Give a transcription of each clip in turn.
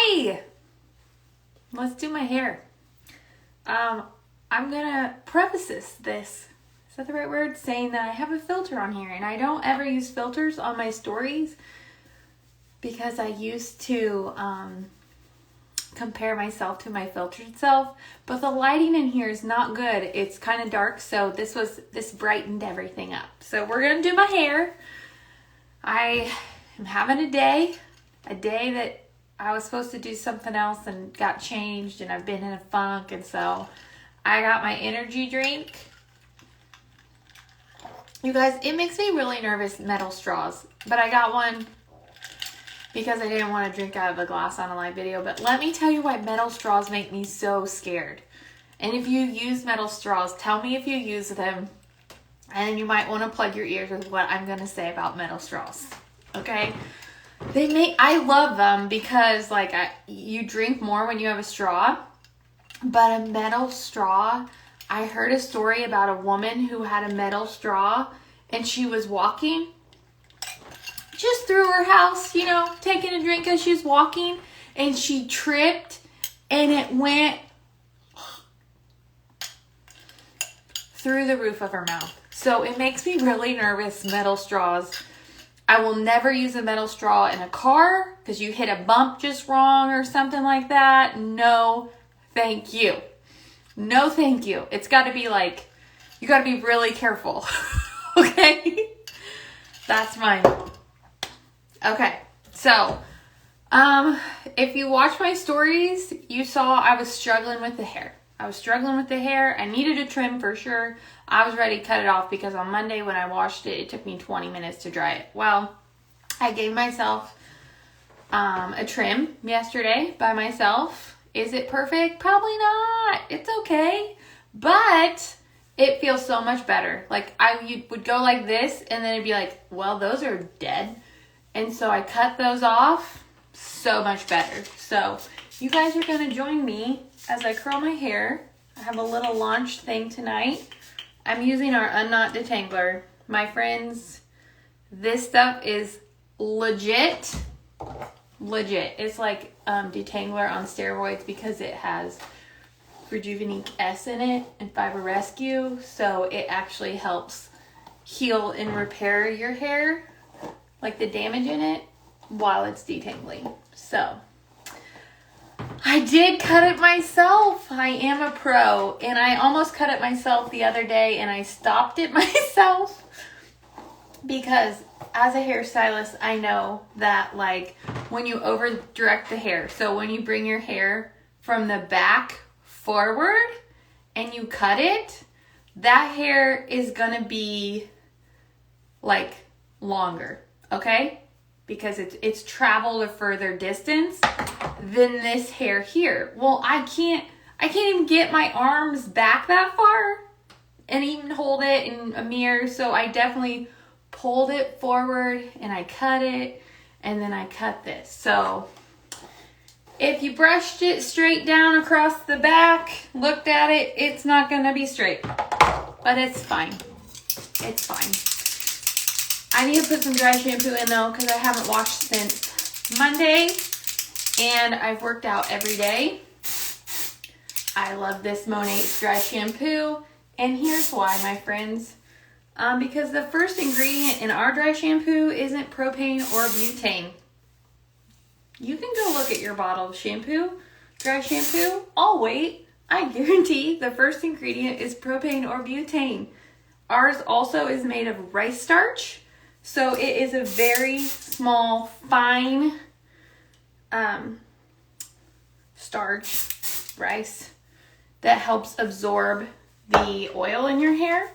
Hi! Let's do my hair. I'm gonna preface this. Is that the right word? Saying that I have a filter on here, and I don't ever use filters on my stories because I used to compare myself to my filtered self, but the lighting in here is not good. It's kind of dark, so this brightened everything up. So we're gonna do my hair. I am having a day that I was supposed to do something else and got changed, and I've been in a funk, and so I got my energy drink. You guys, it makes me really nervous, metal straws, but I got one because I didn't want to drink out of a glass on a live video. But let me tell you why metal straws make me so scared. And if you use metal straws, tell me if you use them. And you might want to plug your ears with what I'm going to say about metal straws. Okay? I love them because you drink more when you have a straw. But a metal straw, I heard a story about a woman who had a metal straw and she was walking just through her house, taking a drink as she's walking, and she tripped and it went through the roof of her mouth. So it makes me really nervous, metal straws. I will never use a metal straw in a car because you hit a bump just wrong or something like that. No, thank you. No, thank you. It's got to be you got to be really careful. Okay? That's mine. Okay. So, if you watch my stories, you saw I was struggling with the hair. I needed a trim for sure. I was ready to cut it off because on Monday when I washed it, it took me 20 minutes to dry it. Well, I gave myself a trim yesterday by myself. Is it perfect? Probably not. It's okay. But it feels so much better. You would go like this and then it'd be like, well, those are dead. And so I cut those off. So much better. So you guys are going to join me as I curl my hair. I have a little launch thing tonight. I'm using our Unknot detangler. My friends, this stuff is legit. It's like detangler on steroids because it has Rejuvenate S in it and Fiber Rescue. So it actually helps heal and repair your hair, like the damage in it, while it's detangling. So I did cut it myself. I am a pro, and I almost cut it myself the other day, and I stopped it myself because as a hairstylist, I know that when you over direct the hair, so when you bring your hair from the back forward and you cut it, that hair is gonna be longer, okay? Because it's traveled a further distance than this hair here. Well, I can't even get my arms back that far and even hold it in a mirror. So I definitely pulled it forward and I cut it, and then I cut this. So if you brushed it straight down across the back, looked at it, it's not gonna be straight, but it's fine. It's fine. I need to put some dry shampoo in though, because I haven't washed since Monday, and I've worked out every day. I love this Monat dry shampoo, and here's why, my friends. Because the first ingredient in our dry shampoo isn't propane or butane. You can go look at your bottle of shampoo, dry shampoo. I'll wait. I guarantee the first ingredient is propane or butane. Ours also is made of rice starch. So it is a very small, fine starch, rice, that helps absorb the oil in your hair.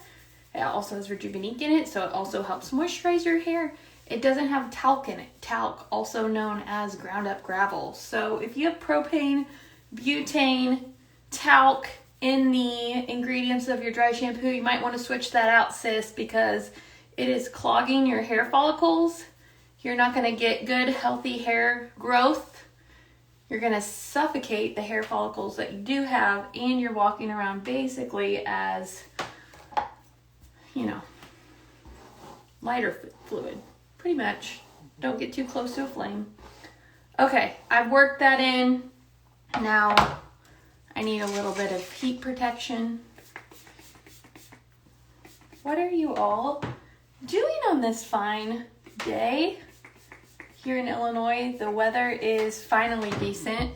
It also has Rejuvenate in it, so it also helps moisturize your hair. It doesn't have talc in it. Talc, also known as ground up gravel. So if you have propane, butane, talc in the ingredients of your dry shampoo, you might want to switch that out, sis, because it is clogging your hair follicles. You're not going to get good, healthy hair growth. You're going to suffocate the hair follicles that you do have, and you're walking around basically as, lighter fluid. Pretty much. Don't get too close to a flame. Okay, I've worked that in. Now I need a little bit of heat protection. What are you all doing on this fine day here in Illinois? The weather is finally decent.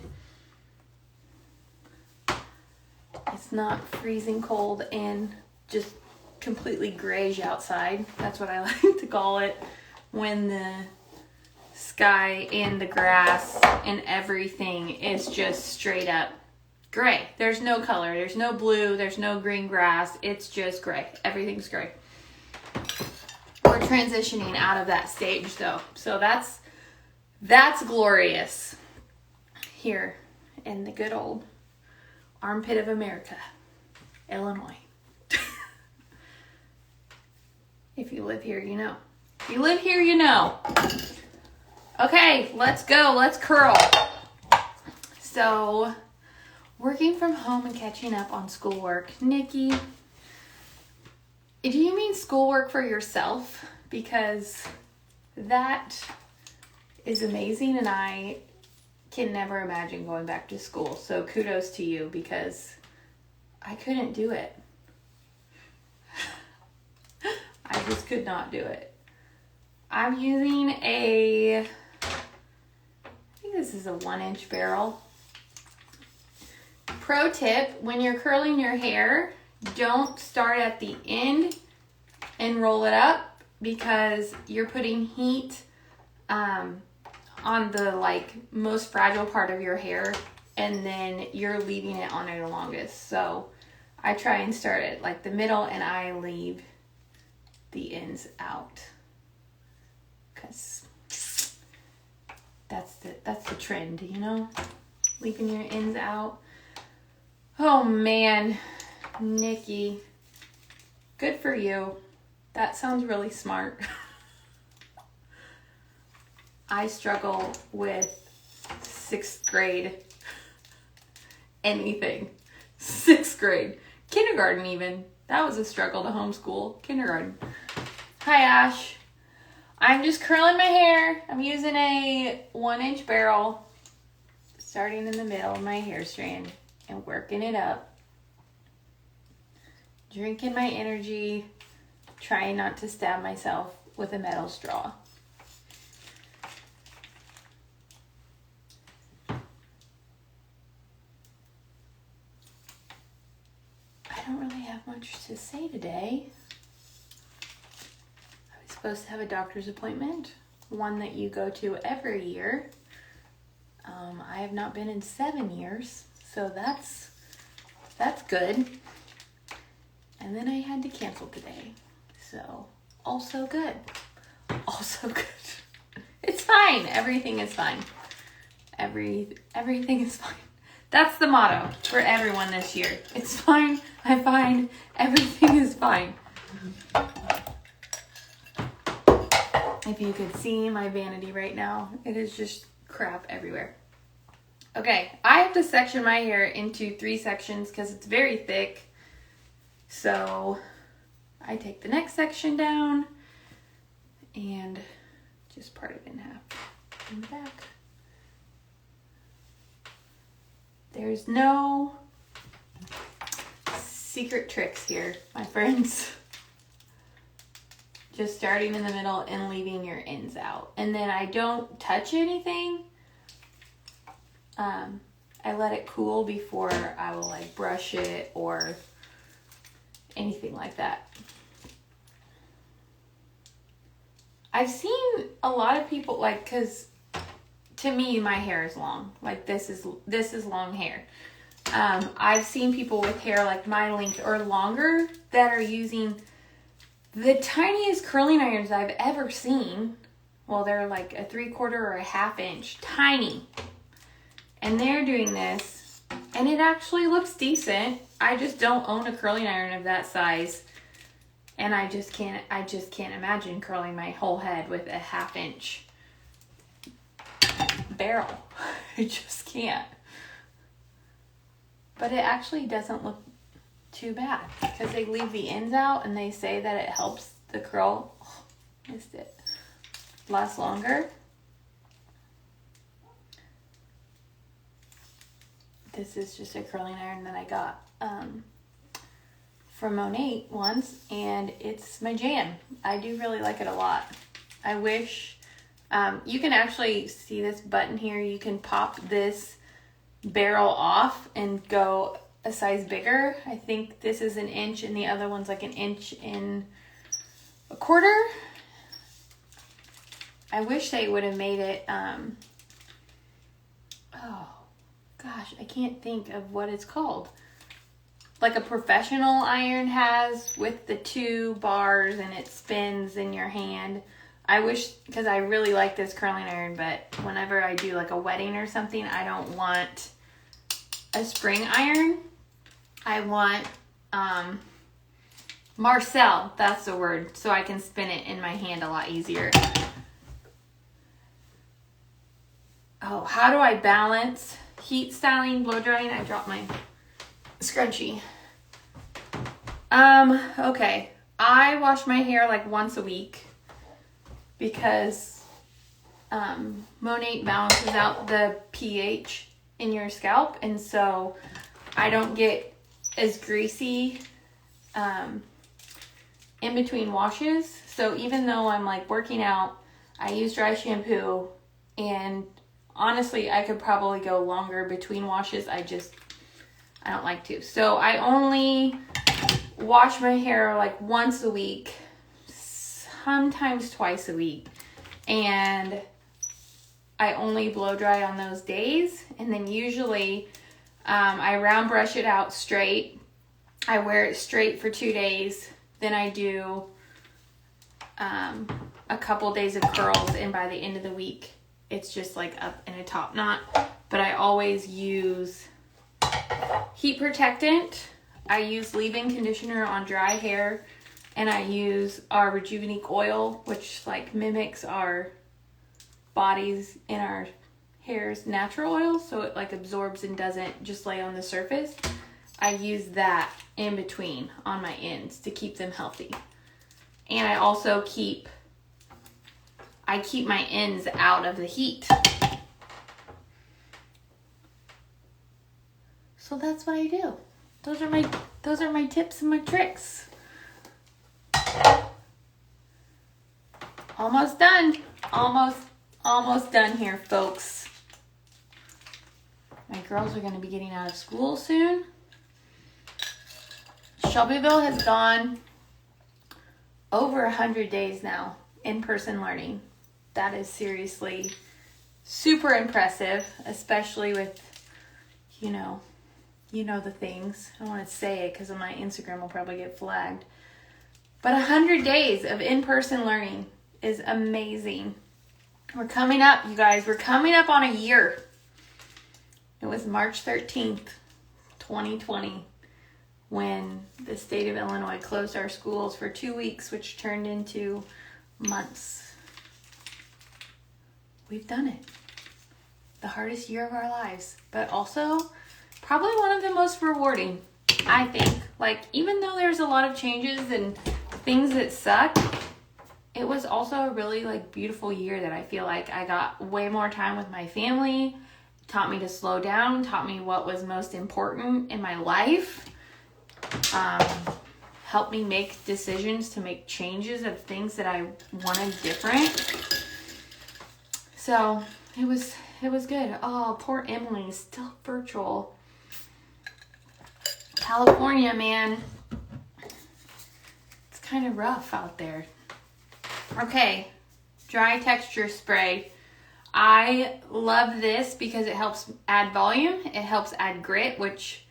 It's not freezing cold and just completely grayish outside. That's what I like to call it, when the sky and the grass and everything is just straight up gray. There's no color. There's no blue. There's no green grass. It's just gray. Everything's gray. We're transitioning out of that stage though. So that's glorious here in the good old armpit of America, Illinois. If you live here, you know. If you live here, you know. Okay, let's go. Let's curl. So, working from home and catching up on schoolwork. Nikki, do you mean schoolwork for yourself? Because that is amazing and I can never imagine going back to school. So kudos to you because I couldn't do it. I just could not do it. I'm using I think this is a 1-inch barrel. Pro tip, when you're curling your hair, don't start at the end and roll it up because you're putting heat on the most fragile part of your hair and then you're leaving it on there the longest. So I try and start at the middle and I leave the ends out because that's the trend, you know, leaving your ends out. Oh man, Nikki, good for you. That sounds really smart. I struggle with 6th grade anything. 6th grade, kindergarten even. That was a struggle to homeschool. Kindergarten. Hi, Ash. I'm just curling my hair. I'm using a 1-inch barrel, starting in the middle of my hair strand and working it up. Drinking my energy, trying not to stab myself with a metal straw. I don't really have much to say today. I was supposed to have a doctor's appointment, one that you go to every year. I have not been in 7 years, so that's good. And then I had to cancel today, so also good. Also good. It's fine. Everything is fine. Everything is fine. That's the motto for everyone this year. It's fine, I'm fine, everything is fine. If you could see my vanity right now, it is just crap everywhere. Okay, I have to section my hair into 3 sections because it's very thick. So I take the next section down and just part it in half in the back. There's no secret tricks here, my friends. Just starting in the middle and leaving your ends out. And then I don't touch anything. I let it cool before I will brush it or anything like that. I've seen a lot of people because to me, my hair is long. This is long hair. I've seen people with hair like my length or longer that are using the tiniest curling irons I've ever seen. Well, they're like a 3/4 or a 1/2 inch, tiny. And they're doing this, and it actually looks decent. I just don't own a curling iron of that size, and I just can't imagine curling my whole head with a 1/2 inch barrel. I just can't. But it actually doesn't look too bad because they leave the ends out and they say that it helps the curl last longer. This is just a curling iron that I got from Monat once, and it's my jam. I do really like it a lot. I wish you can actually see this button here. You can pop this barrel off and go a size bigger. I think this is 1 inch and the other one's like 1 1/4 inches. I wish they would have made it, oh gosh, I can't think of what it's called. Like a professional iron has with the 2 bars and it spins in your hand. I wish, because I really like this curling iron, but whenever I do like a wedding or something, I don't want a spring iron. I want Marcel, that's the word, so I can spin it in my hand a lot easier. Oh, how do I balance heat styling, blow drying? I dropped my scrunchie. Okay. I wash my hair like once a week because Monat balances out the pH in your scalp, and so I don't get as greasy in between washes. So even though I'm like working out, I use dry shampoo, and honestly, I could probably go longer between washes. I don't like to. So I only wash my hair like once a week, sometimes twice a week. And I only blow dry on those days. And then usually I round brush it out straight. I wear it straight for 2 days. Then I do a couple days of curls. And by the end of the week, it's just like up in a top knot. But I always use heat protectant. I use leave-in conditioner on dry hair, and I use our Rejuvenate oil, which like mimics our bodies and our hair's natural oil, so it like absorbs and doesn't just lay on the surface. I use that in between on my ends to keep them healthy. And I also keep my ends out of the heat. So that's what I do. Those are my tips and my tricks. Almost done. Almost done here, folks. My girls are going to be getting out of school soon. Shelbyville has gone over 100 days now in-person learning. That is seriously super impressive, especially with, you know the things. I don't want to say it because my Instagram will probably get flagged. But 100 days of in-person learning is amazing. We're coming up, you guys. We're coming up on a year. It was March 13th, 2020, when the state of Illinois closed our schools for 2 weeks, which turned into months. We've done it. The hardest year of our lives, but also probably one of the most rewarding, I think. Like, even though there's a lot of changes and things that suck, it was also a really like beautiful year that I feel like I got way more time with my family, taught me to slow down, taught me what was most important in my life, helped me make decisions to make changes of things that I wanted different. So it was good. Oh, poor Emily, still virtual. California, man. It's kind of rough out there. Okay, dry texture spray. I love this because it helps add volume. It helps add grit, which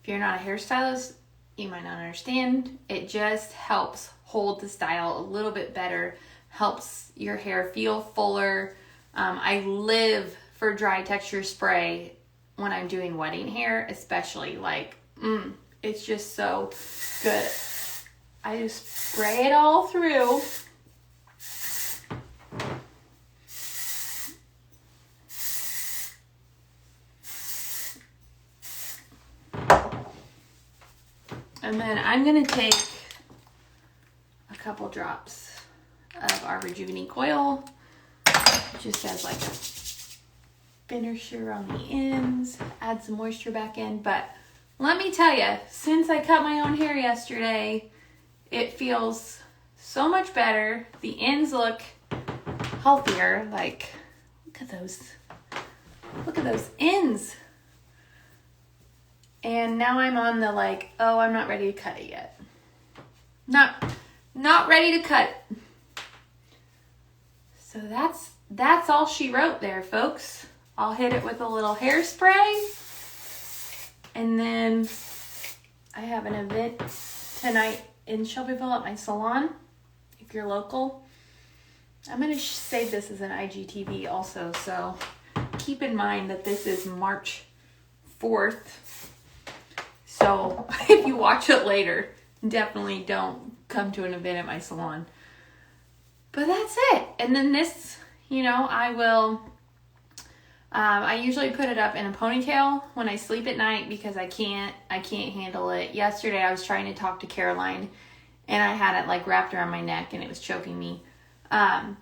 if you're not a hairstylist, you might not understand. It just helps hold the style a little bit better, helps your hair feel fuller. I live for dry texture spray when I'm doing wedding hair, especially. Like, it's just so good. I just spray it all through. And then I'm going to take a couple drops of our Rejuvenate oil. It just has like finisher on the ends, add some moisture back in. But let me tell you, since I cut my own hair yesterday, it feels so much better. The ends look healthier. Like, look at those ends. And now I'm on the like, oh, I'm not ready to cut it yet. Not ready to cut. So that's all she wrote there, folks. I'll hit it with a little hairspray. And then I have an event tonight in Shelbyville at my salon. If you're local, I'm going to save this as an IGTV also. So keep in mind that this is March 4th. So if you watch it later, definitely don't come to an event at my salon. But that's it. And then this, I will, I usually put it up in a ponytail when I sleep at night because I can't handle it. Yesterday I was trying to talk to Caroline and I had it like wrapped around my neck and it was choking me. But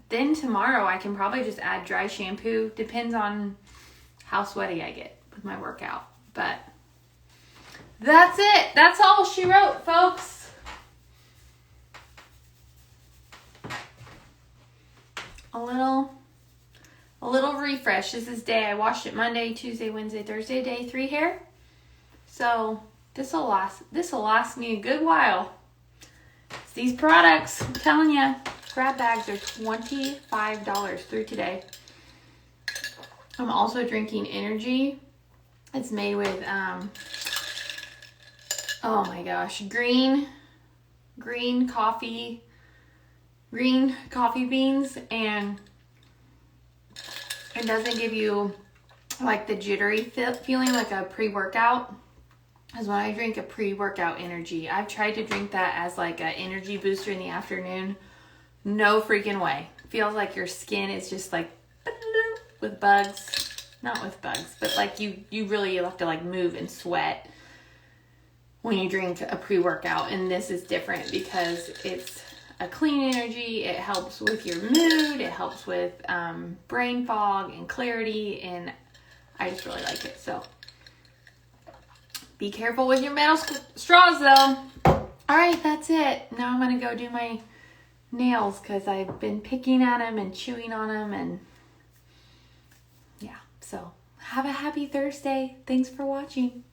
then tomorrow I can probably just add dry shampoo. Depends on how sweaty I get with my workout. But that's it. That's all she wrote, folks. A little refresh. This is I washed it Monday, Tuesday, Wednesday, Thursday, day 3 hair. So this'll last me a good while. It's these products, I'm telling you, grab bags are $25 through today. I'm also drinking energy. It's made with oh my gosh, green coffee beans, and it doesn't give you like the jittery feeling like a pre-workout. Because when I drink a pre-workout energy, I've tried to drink that as like an energy booster in the afternoon. No freaking way. Feels like your skin is just like with bugs. Not with bugs, but like you really have to like move and sweat when you drink a pre-workout. And this is different because it's a clean energy. It helps with your mood. It helps with brain fog and clarity. And I just really like it. So be careful with your metal straws though. All right, that's it. Now I'm going to go do my nails because I've been picking at them and chewing on them. And yeah, so have a happy Thursday. Thanks for watching.